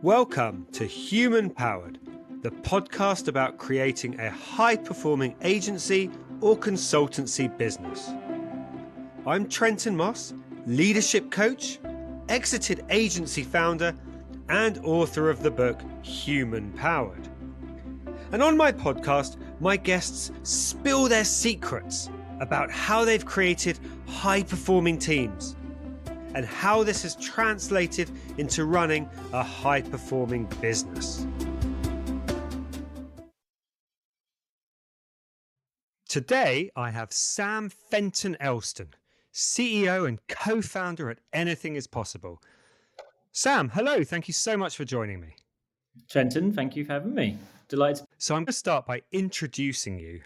Welcome to Human Powered, the podcast about creating a high-performing agency or consultancy business. I'm Trenton Moss, leadership coach, exited agency founder, and author of the book Human Powered. And on my podcast, my guests spill their secrets about how they've created high-performing teams and how this has translated into running a high-performing business. Today, I have Sam Fenton-Elstone, CEO and co-founder at Anything is Possible. Sam, hello. Thank you so much for joining me. Trenton, thank you for having me. Delighted. So I'm going to start by introducing you,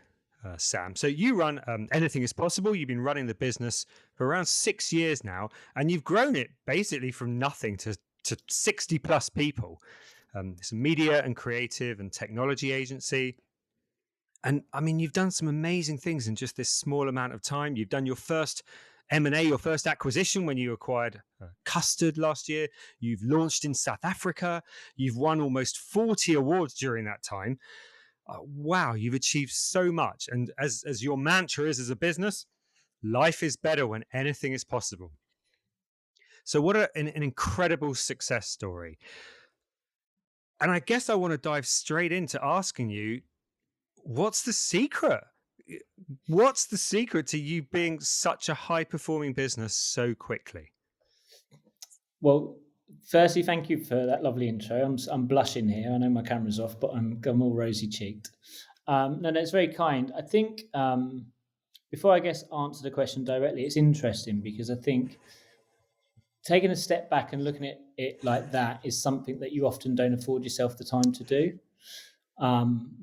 Sam. So you run Anything is Possible. You've been running the business for around 6 years now, and you've grown it basically from nothing to 60 plus people. It's a media and creative and technology agency. And I mean, you've done some amazing things in just this small amount of time. You've done your first M&A, your first acquisition when you acquired Custard last year. You've launched in South Africa. You've won almost 40 awards during that time. Wow, you've achieved so much. And as your mantra is as a business, life is better when anything is possible. So what an incredible success story. And I guess I want to dive straight into asking you, what's the secret? What's the secret to you being such a high-performing business so quickly? Well, firstly, thank you for that lovely intro. I'm blushing here. I know my camera's off, but I'm all rosy-cheeked. No, it's very kind. I think before I guess answer the question directly, it's interesting because I think taking a step back and looking at it like that is something that you often don't afford yourself the time to do.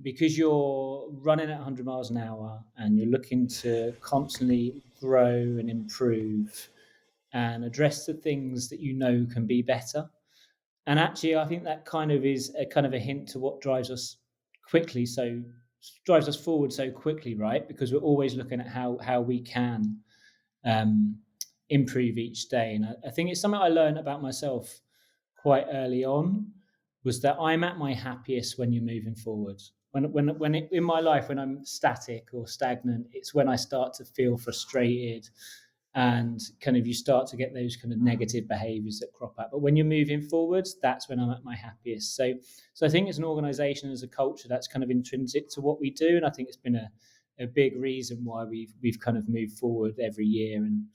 Because you're running at 100 miles an hour and you're looking to constantly grow and improve and address the things that you know can be better. And actually, I think that kind of is a hint to what drives us forward so quickly, right? Because we're always looking at how we can improve each day. And I think it's something I learned about myself quite early on, was that I'm at my happiest when you're moving forward. In my life, when I'm static or stagnant, it's when I start to feel frustrated and kind of you start to get those kind of negative behaviors that crop up. But when you're moving forwards, that's when I'm at my happiest. So I think as an organization, as a culture, that's kind of intrinsic to what we do. And I think it's been a big reason why we've kind of moved forward every year. And,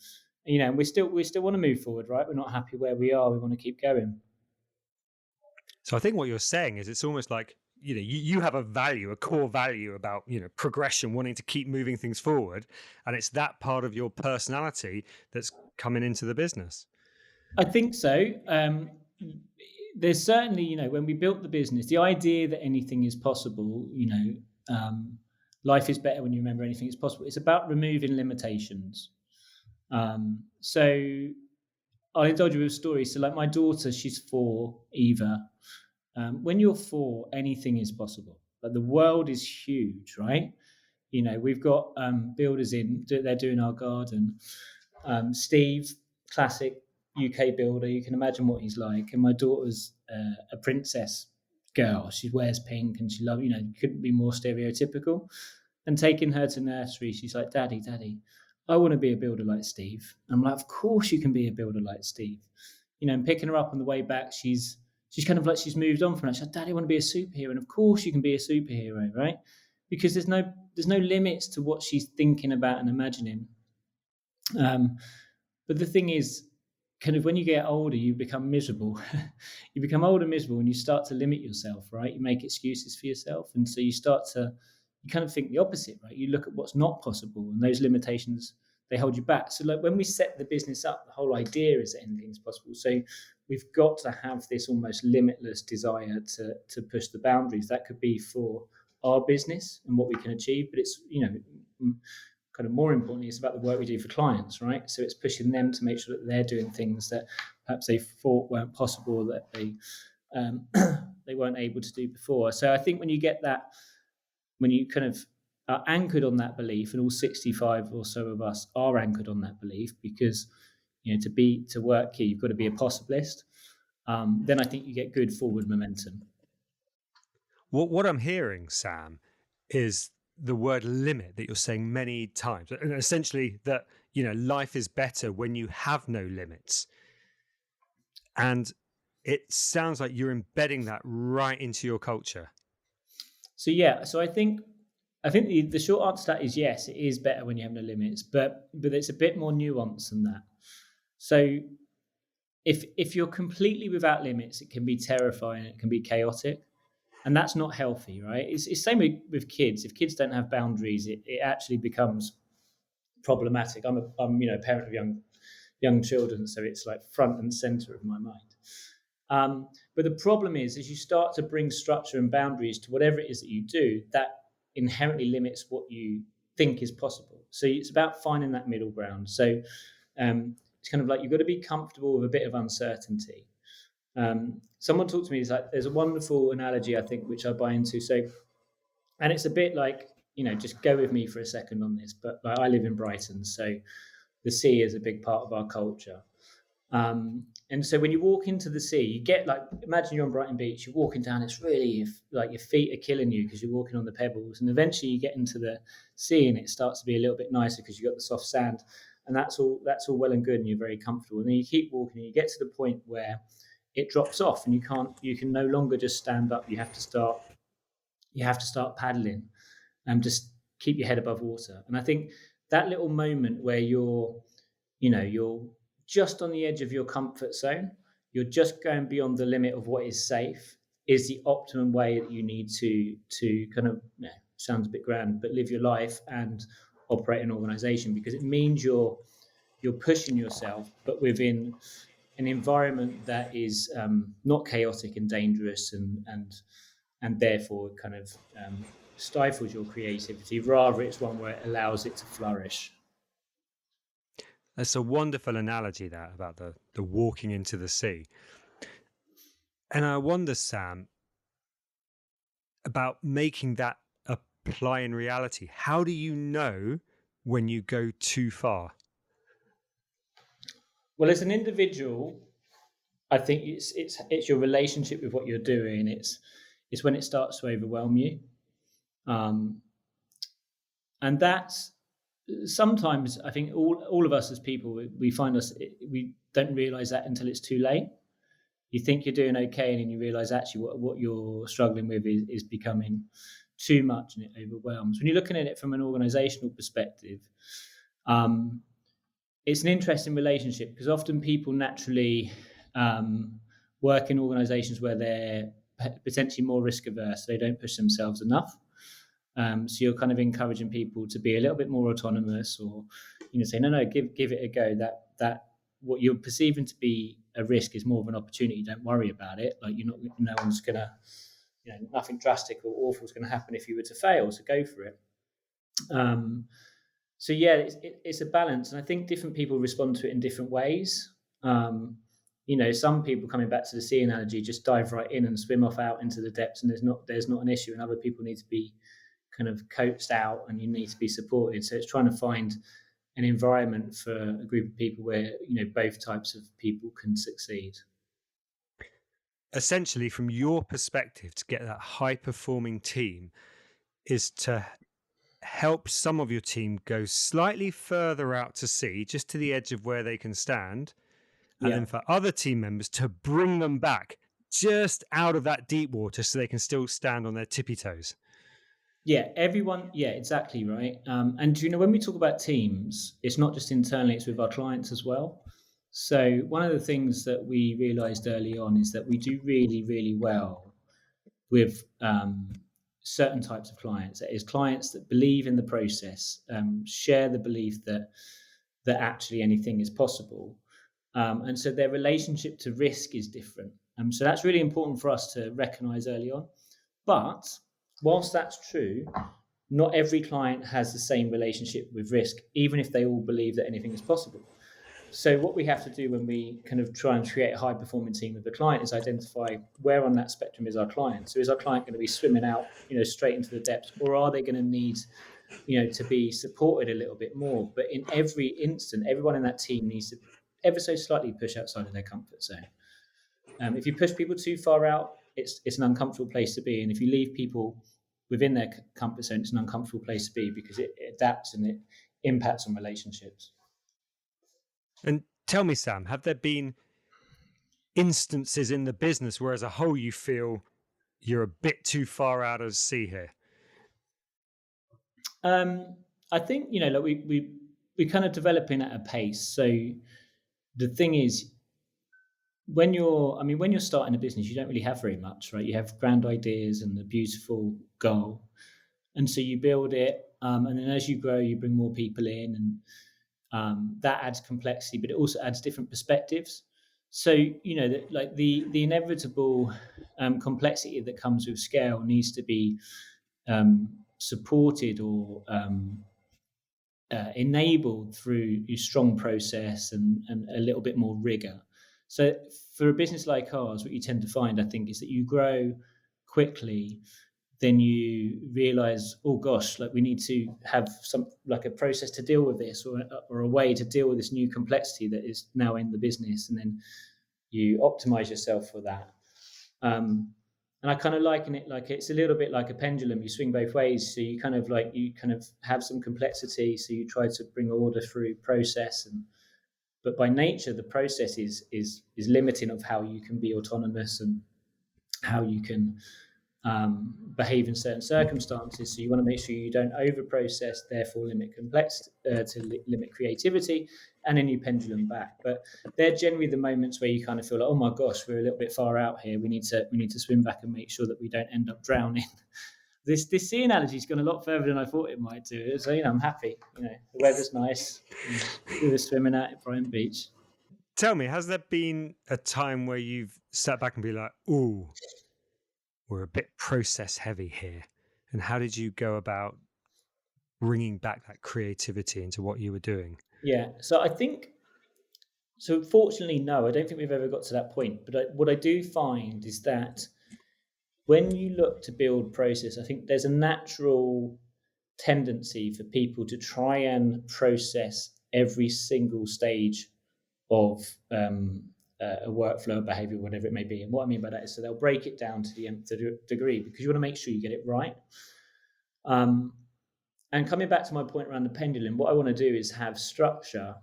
you know, we still want to move forward, right? We're not happy where we are. We want to keep going. So I think what you're saying is it's almost like, you know, you have a core value about, you know, progression, wanting to keep moving things forward. And it's that part of your personality that's coming into the business. I think so. There's certainly, you know, when we built the business, the idea that anything is possible, you know, life is better when you remember anything is possible. It's about removing limitations. So I'll indulge you with a story. So like my daughter, she's 4, Eva. When you're 4, anything is possible. But the world is huge, right? You know, we've got builders they're doing our garden. Steve, classic UK builder. You can imagine what he's like. And my daughter's a princess girl. She wears pink and she loves, you know, couldn't be more stereotypical. And taking her to nursery, she's like, Daddy, I want to be a builder like Steve. I'm like, of course you can be a builder like Steve. You know, and picking her up on the way back, she's kind of like she's moved on from that. She's like, Daddy, I want to be a superhero. And of course you can be a superhero, right? Because there's no limits to what she's thinking about and imagining. But the thing is, kind of when you get older, you become miserable. You become old and miserable and you start to limit yourself, right? You make excuses for yourself. And so you kind of think the opposite, right? You look at what's not possible and those limitations, they hold you back. So like when we set the business up, the whole idea is that anything's possible. So we've got to have this almost limitless desire to push the boundaries. That could be for our business and what we can achieve, but it's, you know, kind of more importantly, it's about the work we do for clients, right? So it's pushing them to make sure that they're doing things that perhaps they thought weren't possible, that they weren't able to do before. So I think when you get that, when you kind of are anchored on that belief, and all 65 or so of us are anchored on that belief, because, you know, to work here, you've got to be a possibilist. then I think you get good forward momentum. What I'm hearing, Sam, is the word limit that you're saying many times, and essentially that life is better when you have no limits. And it sounds like you're embedding that right into your culture. So yeah, so I think the short answer to that is yes, it is better when you have no limits, but it's a bit more nuanced than that. So if you're completely without limits, it can be terrifying, it can be chaotic, and that's not healthy, right? It's same with kids. If kids don't have boundaries, it actually becomes problematic. I'm a parent of young children, so it's like front and center of my mind. But the problem is, as you start to bring structure and boundaries to whatever it is that you do, that inherently limits what you think is possible. So it's about finding that middle ground. So it's kind of like you've got to be comfortable with a bit of uncertainty. Someone talked to me, it's like there's a wonderful analogy, I think, which I buy into. So, and it's a bit like, just go with me for a second on this, but like, I live in Brighton, so the sea is a big part of our culture. And so when you walk into the sea, you get like, imagine you're on Brighton Beach, you're walking down, it's really like your feet are killing you because you're walking on the pebbles. And eventually you get into the sea and it starts to be a little bit nicer because you've got the soft sand. And that's all well and good and you're very comfortable. And then you keep walking and you get to the point where it drops off and you can no longer just stand up. You have to start paddling and just keep your head above water. And I think that little moment where you're just on the edge of your comfort zone, you're just going beyond the limit of what is safe, is the optimum way that you need to kind of, sounds a bit grand, but live your life and operate an organization, because it means you're pushing yourself, but within an environment that is not chaotic and dangerous and therefore kind of stifles your creativity. Rather, it's one where it allows it to flourish. That's a wonderful analogy there about the walking into the sea. And I wonder, Sam, about making that apply in reality. How do you know when you go too far? Well, as an individual, I think it's your relationship with what you're doing. It's when it starts to overwhelm you, and that's sometimes I think all of us as people we don't realize that until it's too late. You think you're doing okay, and then you realize actually what you're struggling with is becoming too much, and it overwhelms. When you're looking at it from an organizational perspective, it's an interesting relationship because often people naturally work in organizations where they're potentially more risk averse. They don't push themselves enough. So you're kind of encouraging people to be a little bit more autonomous, or say no, give it a go. That what you're perceiving to be a risk is more of an opportunity. Don't worry about it. Like no one's gonna, nothing drastic or awful is going to happen if you were to fail. So go for it. So yeah, it's a balance, and I think different people respond to it in different ways. Some people, coming back to the sea analogy, just dive right in and swim off out into the depths, and there's not an issue. And other people need to be kind of coaxed out, and you need to be supported. So it's trying to find an environment for a group of people where both types of people can succeed. Essentially, from your perspective, to get that high-performing team is to help some of your team go slightly further out to sea, just to the edge of where they can stand, and then for other team members to bring them back just out of that deep water so they can still stand on their tippy toes. Yeah, everyone. Yeah, exactly right. And when we talk about teams, it's not just internally; it's with our clients as well. So one of the things that we realized early on is that we do really, really well with certain types of clients. That is, clients that believe in the process, share the belief that actually anything is possible, and so their relationship to risk is different. So that's really important for us to recognize early on. But whilst that's true, not every client has the same relationship with risk, even if they all believe that anything is possible. So what we have to do when we kind of try and create a high-performing team with the client is identify where on that spectrum is our client. So is our client going to be swimming out, straight into the depths, or are they going to need, to be supported a little bit more? But in every instant, everyone in that team needs to ever so slightly push outside of their comfort zone. If you push people too far out, it's an uncomfortable place to be, and if you leave people within their comfort zone, it's an uncomfortable place to be because it adapts and it impacts on relationships. And tell me, Sam, have there been instances in the business where as a whole you feel you're a bit too far out of sea here? I think, like we kind of developing at a pace. So the thing is, when you're starting a business, you don't really have very much, right? You have grand ideas and a beautiful goal, and so you build it, and then as you grow, you bring more people in, and that adds complexity, but it also adds different perspectives. So the inevitable complexity that comes with scale needs to be supported or enabled through a strong process and a little bit more rigor. So for a business like ours, what you tend to find, I think, is that you grow quickly, then you realize, oh gosh, like we need to have some like a process to deal with this, or a way to deal with this new complexity that is now in the business, and then you optimize yourself for that. And I kind of liken it like it's a little bit like a pendulum. You swing both ways. So you kind of have some complexity. So you try to bring order through process, but by nature, the process is limiting of how you can be autonomous and how you can behave in certain circumstances. So you want to make sure you don't over process, therefore limit complexity to limit creativity, and then you pendulum back. But they're generally the moments where you kind of feel like, oh my gosh, we're a little bit far out here. We need to swim back and make sure that we don't end up drowning. This sea analogy's gone a lot further than I thought it might do. So I'm happy. The weather's nice. We were swimming out at Brighton Beach. Tell me, has there been a time where you've sat back and be like, ooh, we're a bit process heavy here? And how did you go about bringing back that creativity into what you were doing? Yeah, so I think, so fortunately, no, I don't think we've ever got to that point. But what I do find is that when you look to build process, I think there's a natural tendency for people to try and process every single stage of a workflow, behavior, whatever it may be. And what I mean by that is, so they'll break it down to the nth degree because you want to make sure you get it right. And coming back to my point around the pendulum, what I want to do is have structure.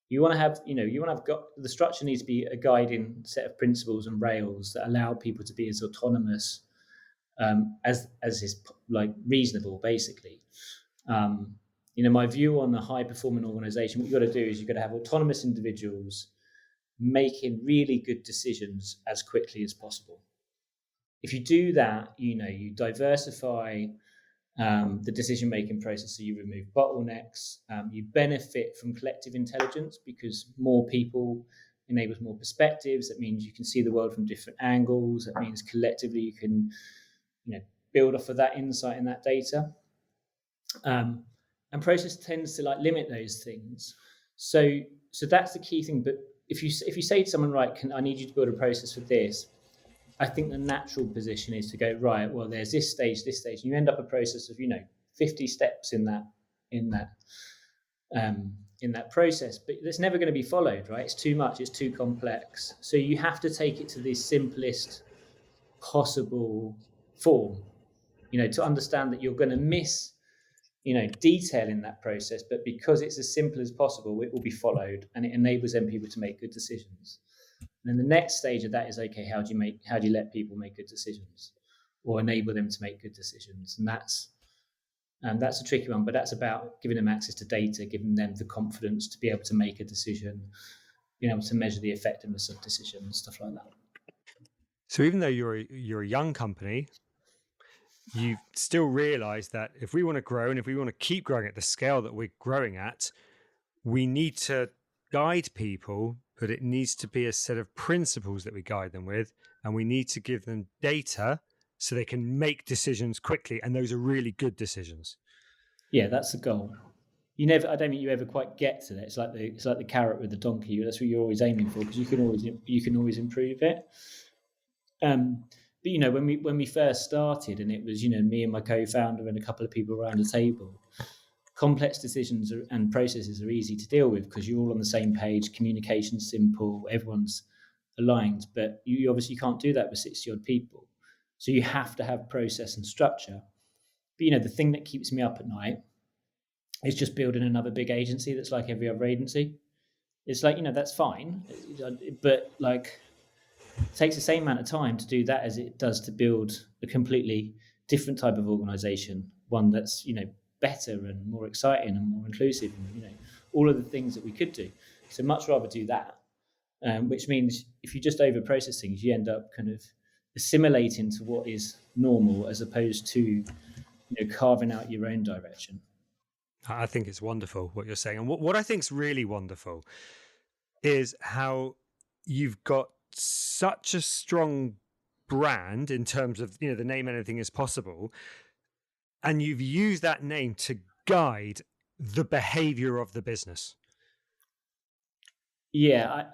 You want to have the structure needs to be a guiding set of principles and rails that allow people to be as autonomous as is like reasonable, basically. My view on a high performing organization, what you've got to do is you've got to have autonomous individuals making really good decisions as quickly as possible. If you do that, you diversify the decision-making process, so you remove bottlenecks. You benefit from collective intelligence because more people enables more perspectives. That means you can see the world from different angles. That means collectively you can, build off of that insight and that data. And process tends to limit those things. So that's the key thing. But if you say to someone, right, I need you to build a process for this, I think the natural position is to go, right, well, there's this stage, and you end up a process of 50 steps in that process, but it's never going to be followed, right? It's too much, it's too complex. So you have to take it to the simplest possible form, to understand that you're going to miss detail in that process, but because it's as simple as possible, it will be followed, and it enables them people to make good decisions. And then the next stage of that is, okay, how do you let people make good decisions or enable them to make good decisions? And that's a tricky one, but that's about giving them access to data, giving them the confidence to be able to make a decision, being able to measure the effectiveness of decisions, stuff like that. So even though you're a young company, you still realize that if we want to grow and if we want to keep growing at the scale that we're growing at, we need to guide people, but it needs to be a set of principles that we guide them with, and we need to give them data so they can make decisions quickly, and those are really good decisions. Yeah, that's the goal. I don't think you ever quite get to that. It's like the carrot with the donkey. That's what you're always aiming for, because you can always improve it. But when we first started, and it was me and my co-founder and a couple of people around the table, complex decisions and processes are easy to deal with because you're all on the same page. Communication's simple. Everyone's aligned, but you obviously can't do that with 60 odd people. So you have to have process and structure. But the thing that keeps me up at night is just building another big agency that's like every other agency. It's like, that's fine, but like it takes the same amount of time to do that as it does to build a completely different type of organization, one that's, better and more exciting and more inclusive, and, all of the things that we could do. So much rather do that, which means if you just over process things, you end up kind of assimilating to what is normal as opposed to, carving out your own direction. I think it's wonderful what you're saying. And what I think is really wonderful is how you've got such a strong brand in terms of, the name Anything Is Possible. And you've used that name to guide the behavior of the business. Yeah,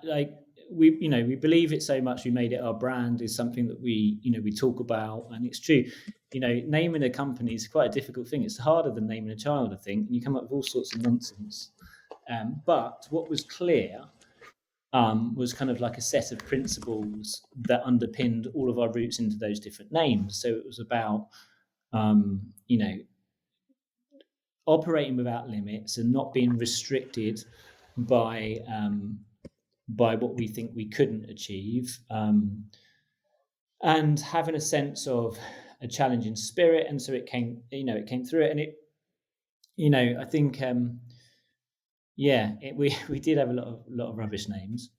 we believe it so much. We made it our brand. Is something that we talk about, and it's true. Naming a company is quite a difficult thing. It's harder than naming a child, I think, and you come up with all sorts of nonsense. But what was clear was kind of like a set of principles that underpinned all of our routes into those different names. So it was about operating without limits and not being restricted by what we think we couldn't achieve, and having a sense of a challenging spirit. And so it came through it, and it, I think, we did have a lot of rubbish names,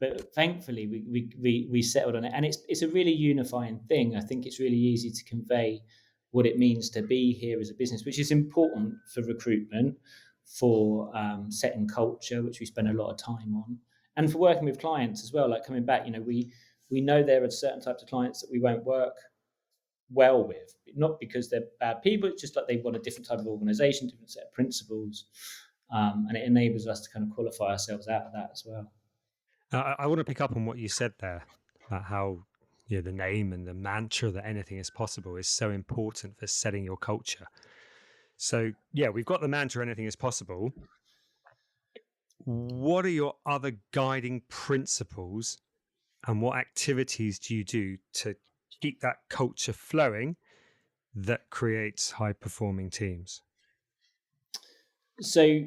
but thankfully we settled on it, and it's a really unifying thing. I think it's really easy to convey what it means to be here as a business, which is important for recruitment, for setting culture, which we spend a lot of time on, and for working with clients as well. Like coming back, we know there are certain types of clients that we won't work well with, not because they're bad people. It's just like they want a different type of organization, different set of principles, and it enables us to kind of qualify ourselves out of that as well. I want to pick up on what you said there about how the name and the mantra that anything is possible is so important for setting your culture. So we've got the mantra anything is possible. What are your other guiding principles, and what activities do you do to keep that culture flowing that creates high performing teams? So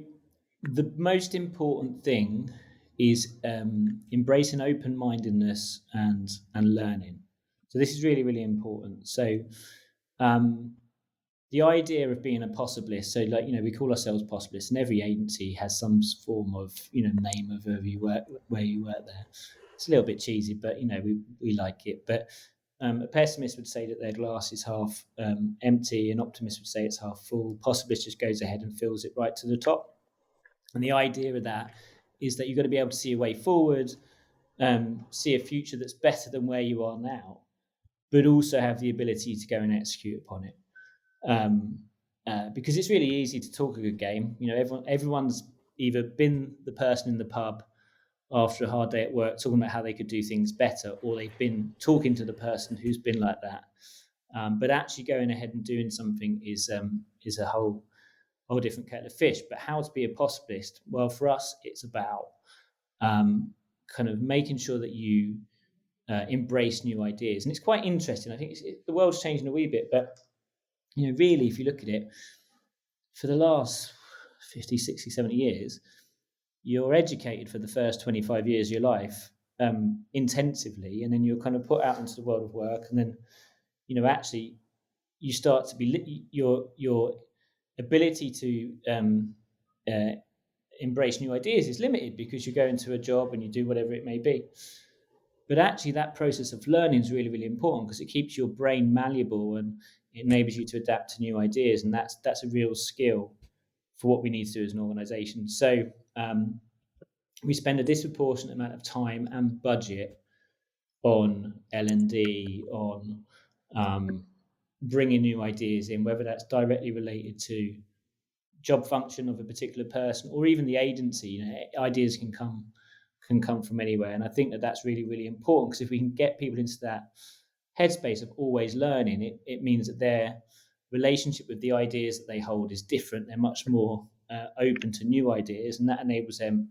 the most important thing is embracing open-mindedness and learning. So this is really, really important. So the idea of being a possibilist, so we call ourselves possibilists, and every agency has some form of name of where you work there. It's a little bit cheesy, but we like it. But a pessimist would say that their glass is half empty. An optimist would say it's half full. Possibilist just goes ahead and fills it right to the top. And the idea of that is that you've got to be able to see a way forward, see a future that's better than where you are now, but also have the ability to go and execute upon it. Because it's really easy to talk a good game. Everyone's either been the person in the pub after a hard day at work talking about how they could do things better, or they've been talking to the person who's been like that. But actually going ahead and doing something is a whole different kettle of fish. But how to be a possibilist? Well, for us, it's about kind of making sure that you embrace new ideas. And it's quite interesting. I think the world's changing a wee bit, but really, if you look at it, for the last 50, 60, 70 years, you're educated for the first 25 years of your life intensively, and then you're kind of put out into the world of work, and then actually you start to be your ability to embrace new ideas is limited because you go into a job and you do whatever it may be. But actually that process of learning is really, really important because it keeps your brain malleable and it enables you to adapt to new ideas, and that's a real skill for what we need to do as an organization. So we spend a disproportionate amount of time and budget on L&D, on bringing new ideas in, whether that's directly related to job function of a particular person or even the agency. Ideas can come from anywhere, and I think that's really, really important, because if we can get people into that headspace of always learning, it means that their relationship with the ideas that they hold is different. They're much more open to new ideas, and that enables them,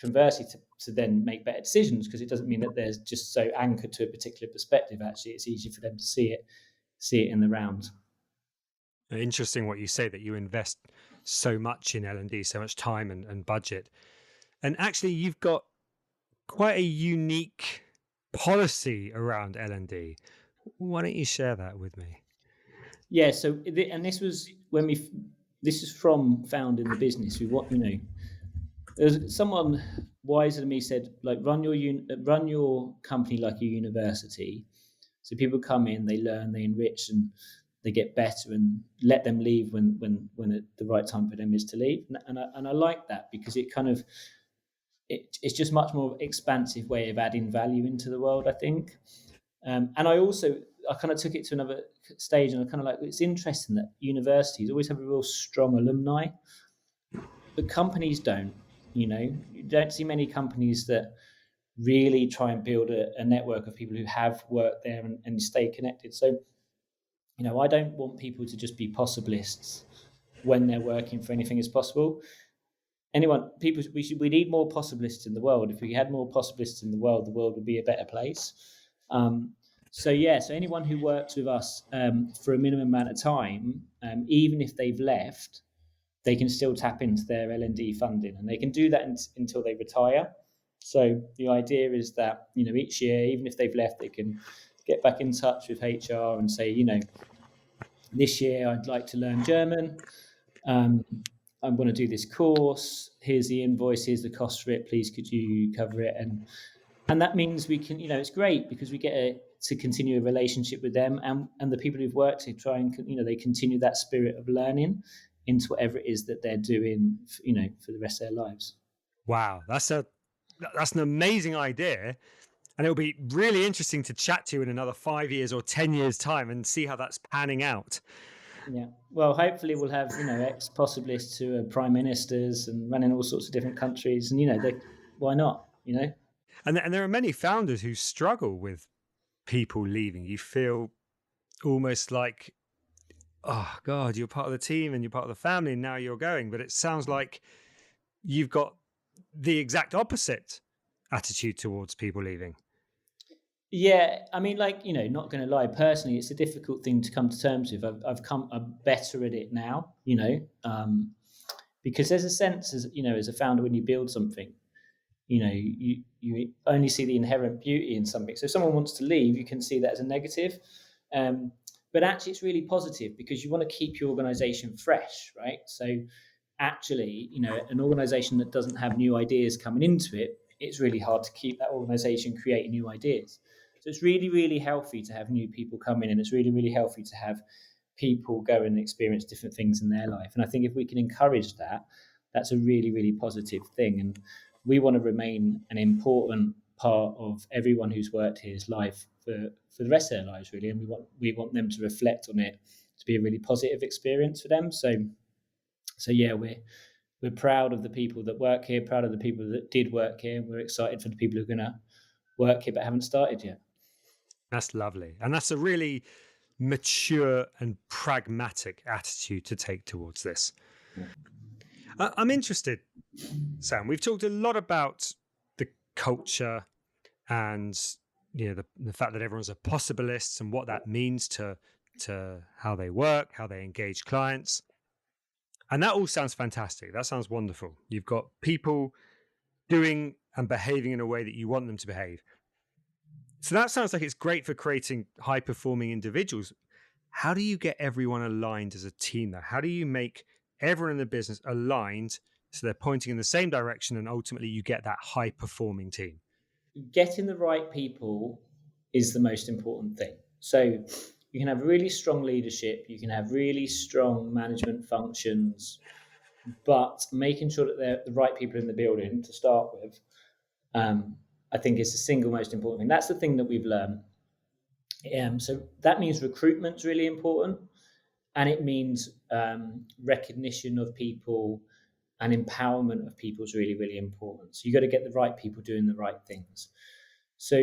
conversely, to then make better decisions, because it doesn't mean that they're just so anchored to a particular perspective. Actually, it's easier for them to see it in the round. Interesting what you say, that you invest so much in L&D, so much time and budget. And actually, you've got quite a unique policy around L&D. Why don't you share that with me? Yeah. So, and this was when this is from founding the business. There's someone wiser than me said, like, run your company like a university. So people come in, they learn, they enrich, and they get better, and let them leave when the right time for them is to leave. And I like that, because it kind of it's just much more expansive way of adding value into the world, I think. And I kind of took it to another stage, and I kind of like, it's interesting that universities always have a real strong alumni, but companies don't. You don't see many companies that really try and build a network of people who have worked there and stay connected. So, I don't want people to just be possibilists when they're working for anything as possible. We need more possibilists in the world. If we had more possibilists in the world would be a better place. So anyone who works with us for a minimum amount of time, even if they've left, they can still tap into their L&D funding, and they can do that until they retire. So the idea is that, each year, even if they've left, they can get back in touch with HR and say, this year I'd like to learn German. I'm going to do this course. Here's the invoice. Here's the cost for it. Please, could you cover it? And that means we can, it's great, because we get to continue a relationship with them, and the people who've worked to try and, they continue that spirit of learning into whatever it is that they're doing, for the rest of their lives. Wow, that's an amazing idea. And it'll be really interesting to chat to you in another 5 years or 10 years time and see how that's panning out. Yeah. Well, hopefully we'll have, ex-possibilists who are prime ministers and running all sorts of different countries. And, why not, And there are many founders who struggle with people leaving. You feel almost like, oh God, you're part of the team and you're part of the family, and now you're going. But it sounds like you've got the exact opposite attitude towards people leaving. Yeah, I mean, not going to lie, personally, it's a difficult thing to come to terms with. I'm better at it now, because there's a sense, as a founder, when you build something, you only see the inherent beauty in something. So if someone wants to leave, you can see that as a negative. But actually, it's really positive, because you want to keep your organization fresh, right? So actually, an organization that doesn't have new ideas coming into it, it's really hard to keep that organization creating new ideas. So it's really, really healthy to have new people come in, and it's really, really healthy to have people go and experience different things in their life. And I think if we can encourage that, that's a really, really positive thing. And we want to remain an important part of everyone who's worked here's life for the rest of their lives, really. And we want them to reflect on it to be a really positive experience for them. So yeah, we're proud of the people that work here, proud of the people that did work here, and we're excited for the people who are going to work here but haven't started yet. That's lovely. And that's a really mature and pragmatic attitude to take towards this. Yeah. I'm interested, Sam. We've talked a lot about the culture and the fact that everyone's a possibilist and what that means to how they work, how they engage clients. And that all sounds fantastic. That sounds wonderful. You've got people doing and behaving in a way that you want them to behave. So that sounds like it's great for creating high-performing individuals. How do you get everyone aligned as a team, though? How do you make everyone in the business aligned so they're pointing in the same direction, and ultimately you get that high-performing team? Getting the right people is the most important thing. So you can have really strong leadership, you can have really strong management functions, but making sure that they're the right people in the building to start with, I think is the single most important thing. That's the thing that we've learned. So that means recruitment's really important, and it means recognition of people and empowerment of people is really, really important. So you got to get the right people doing the right things. So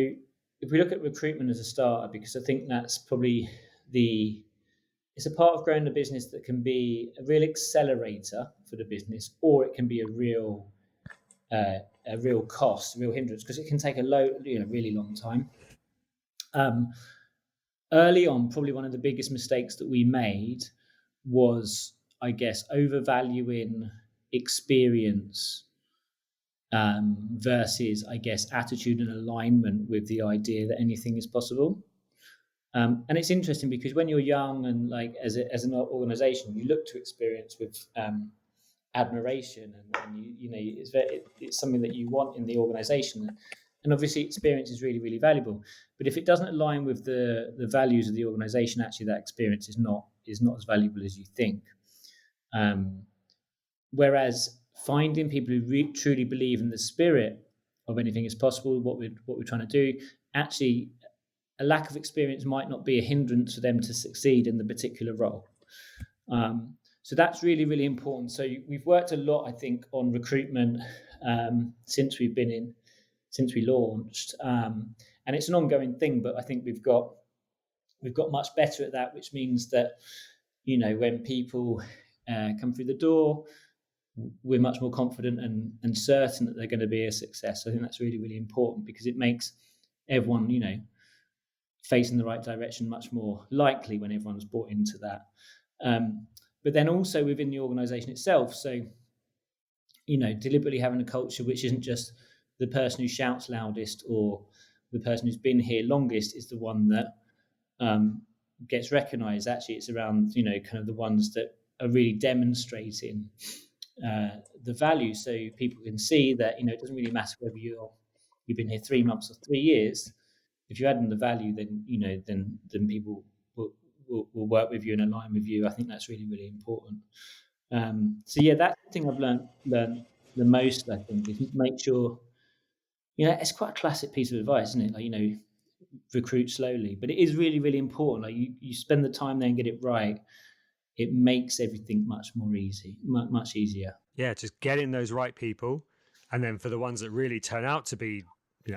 if we look at recruitment as a starter, because I think that's probably it's a part of growing the business that can be a real accelerator for the business, or it can be a real a real cost, a real hindrance, because it can take really long time. Early on, probably one of the biggest mistakes that we made was, I guess, overvaluing experience versus, I guess, attitude and alignment with the idea that anything is possible. And it's interesting because when you're young and like as an organization, you look to experience with admiration, and it's something that you want in the organization. And obviously experience is really, really valuable. But if it doesn't align with the values of the organization, actually that experience is not as valuable as you think. Whereas finding people who truly believe in the spirit of anything is possible, what we're trying to do, actually a lack of experience might not be a hindrance for them to succeed in the particular role. So that's really, really important. So we've worked a lot, I think, on recruitment since we launched, and it's an ongoing thing. But I think we've got much better at that, which means that when people come through the door, we're much more confident and certain that they're going to be a success. I think that's really, really important because it makes everyone, facing the right direction much more likely when everyone's bought into that. But then also within the organization itself, so deliberately having a culture which isn't just the person who shouts loudest or the person who's been here longest is the one that gets recognized. Actually, it's around kind of the ones that are really demonstrating the value, so people can see that it doesn't really matter whether you've been here 3 months or 3 years. If you add in the value, then then people will work with you and align with you. I think that's really, really important. So yeah, that's the thing I've learned the most. I think is make sure it's quite a classic piece of advice, isn't it? Like recruit slowly, but it is really, really important. Like you spend the time there and get it right. It makes everything much easier. Yeah, just getting those right people, and then for the ones that really turn out to be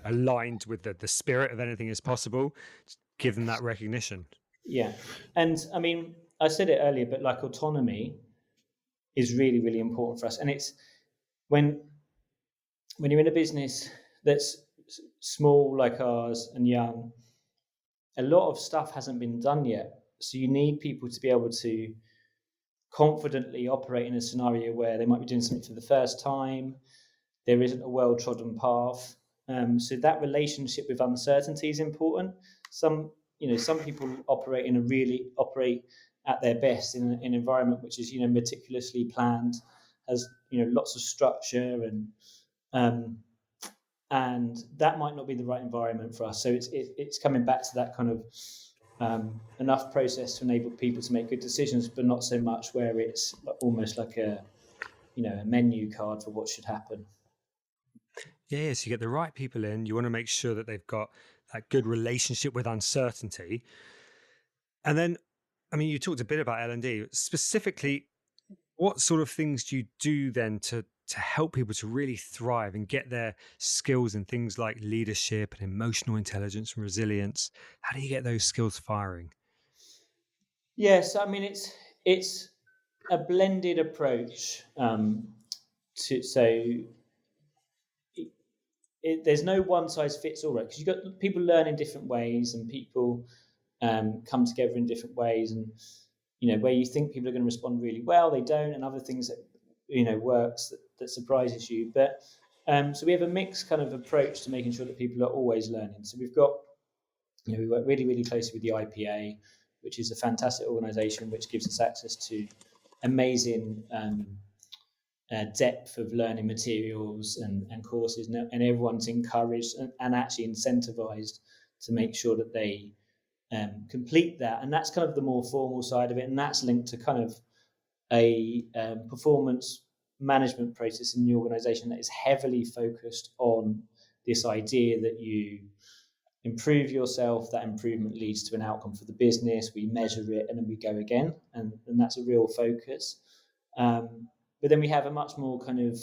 aligned with the spirit of anything is possible, just give them that recognition. Yeah, and I mean, I said it earlier, but like autonomy is really, really important for us, and it's when you're in a business that's small like ours and young, a lot of stuff hasn't been done yet. So you need people to be able to confidently operate in a scenario where they might be doing something for the first time. There isn't a well-trodden path. So that relationship with uncertainty is important. Some people operate at their best in an environment which is meticulously planned, has lots of structure, and that might not be the right environment for us. So it's coming back to that kind of enough process to enable people to make good decisions, but not so much where it's almost like a menu card for what should happen. Yeah, so you get the right people in. You want to make sure that they've got that good relationship with uncertainty. And then, I mean, you talked a bit about L&D. Specifically, what sort of things do you do then to help people to really thrive and get their skills in things like leadership and emotional intelligence and resilience? How do you get those skills firing? Yes, I mean it's a blended approach. There's no one size fits all, right? Because you've got people learn in different ways, and people come together in different ways, and where you think people are going to respond really well, they don't, and other things that works that surprises you. But so we have a mixed kind of approach to making sure that people are always learning. So we've got we work really, really closely with the IPA, which is a fantastic organisation which gives us access to amazing depth of learning materials and courses, and everyone's encouraged and actually incentivized to make sure that they complete that. And that's kind of the more formal side of it, and that's linked to kind of a performance management process in the organisation that is heavily focused on this idea that you improve yourself, that improvement leads to an outcome for the business, we measure it, and then we go again, and that's a real focus. But then we have a much more kind of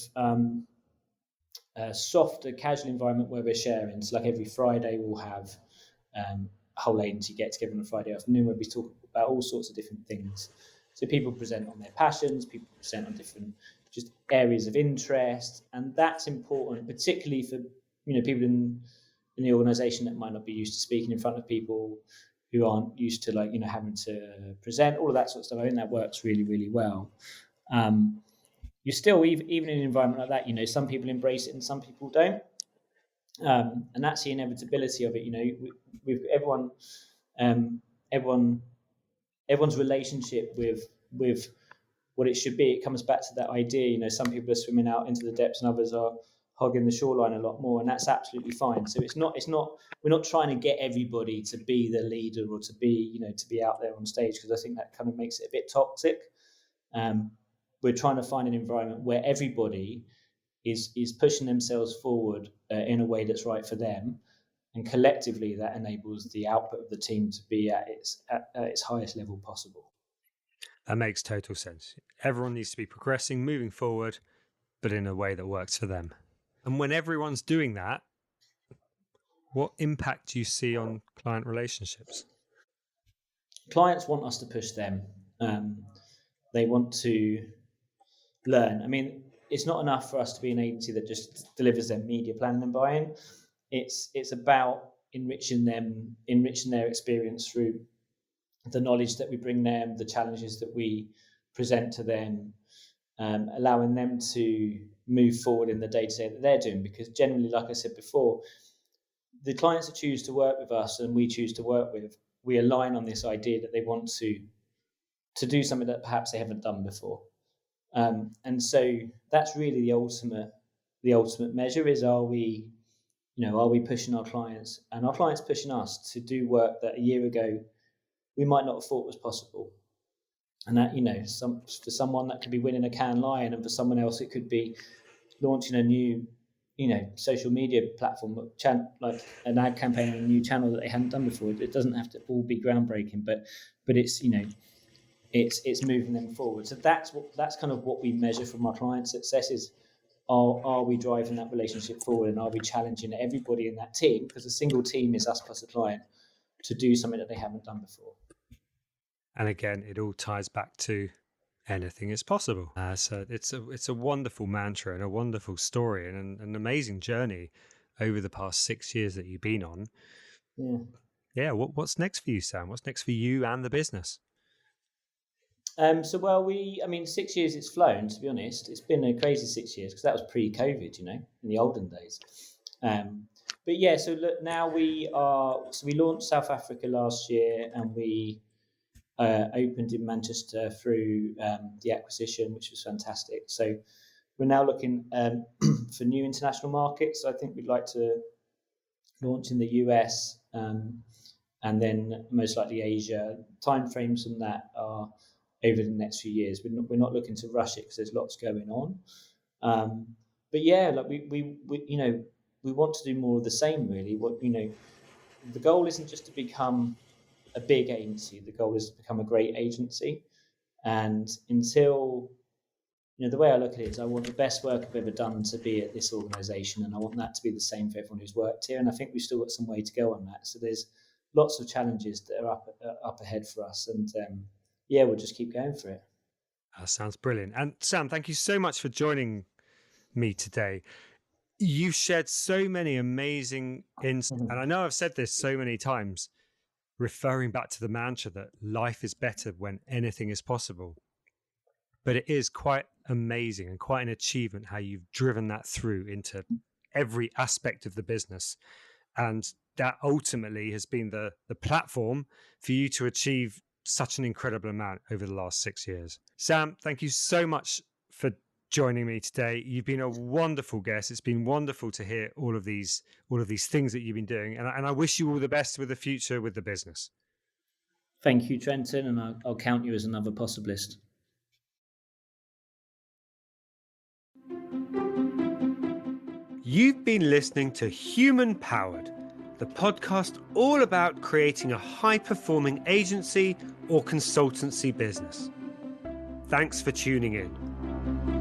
softer, casual environment where we're sharing. So like every Friday we'll have a whole agency get together on a Friday afternoon where we talk about all sorts of different things. So people present on their passions, people present on different just areas of interest, and that's important, particularly for people in the organisation that might not be used to speaking in front of people, who aren't used to having to present, all of that sort of stuff. I think that works really, really well. You still, even in an environment like that, some people embrace it and some people don't, and that's the inevitability of it. With everyone's relationship with what it should be, it comes back to that idea. Some people are swimming out into the depths and others are hugging the shoreline a lot more, and that's absolutely fine. So we're not trying to get everybody to be the leader or to be out there on stage, because I think that kind of makes it a bit toxic. We're trying to find an environment where everybody is pushing themselves forward in a way that's right for them, and collectively that enables the output of the team to be at its highest level possible. That makes total sense. Everyone needs to be progressing, moving forward, but in a way that works for them. And when everyone's doing that, what impact do you see on client relationships? Clients want us to push them. They want to learn. I mean, it's not enough for us to be an agency that just delivers them media planning and buying. It's about enriching their experience through the knowledge that we bring them, the challenges that we present to them, allowing them to move forward in the day-to-day that they're doing. Because generally, like I said before, the clients that choose to work with us and we choose to work with, we align on this idea that they want to do something that perhaps they haven't done before. And so that's really the ultimate measure is, are we pushing our clients, and our clients pushing us to do work that a year ago we might not have thought was possible. And that, for someone that could be winning a Cannes Lion, and for someone else it could be launching a new, social media platform, like an ad campaign on a new channel that they hadn't done before. It doesn't have to all be groundbreaking, but it's, it's moving them forward. So that's kind of what we measure from our client success is, are we driving that relationship forward, and are we challenging everybody in that team, because a single team is us plus a client, to do something that they haven't done before. And again, it all ties back to anything is possible. So it's a wonderful mantra and a wonderful story, and an amazing journey over the past 6 years that you've been on. Yeah. What's next for you, Sam? What's next for you and the business? 6 years it's flown, to be honest. It's been a crazy 6 years, because that was pre-COVID, in the olden days. But yeah, so look, now we launched South Africa last year, and we opened in Manchester through the acquisition, which was fantastic. So we're now looking for new international markets. I think we'd like to launch in the US, and then most likely Asia. Timeframes from that are over the next few years. We're not looking to rush it, because there's lots going on. But yeah, like we want to do more of the same, really. The goal isn't just to become a big agency. The goal is to become a great agency. And until, the way I look at it is, I want the best work I've ever done to be at this organisation, and I want that to be the same for everyone who's worked here. And I think we've still got some way to go on that. So there's lots of challenges that are up ahead for us, and we'll just keep going for it. That sounds brilliant. And Sam, thank you so much for joining me today. You've shared so many amazing insights, and I know I've said this so many times, referring back to the mantra that life is better when anything is possible. But it is quite amazing and quite an achievement how you've driven that through into every aspect of the business. And that ultimately has been the platform for you to achieve such an incredible amount over the last 6 years. Sam, thank you so much for joining me today. You've been a wonderful guest. It's been wonderful to hear all of these things that you've been doing. And I wish you all the best with the future with the business. Thank you, Trenton. And I'll count you as another possibilist. You've been listening to Human Powered, the podcast all about creating a high-performing agency or consultancy business. Thanks for tuning in.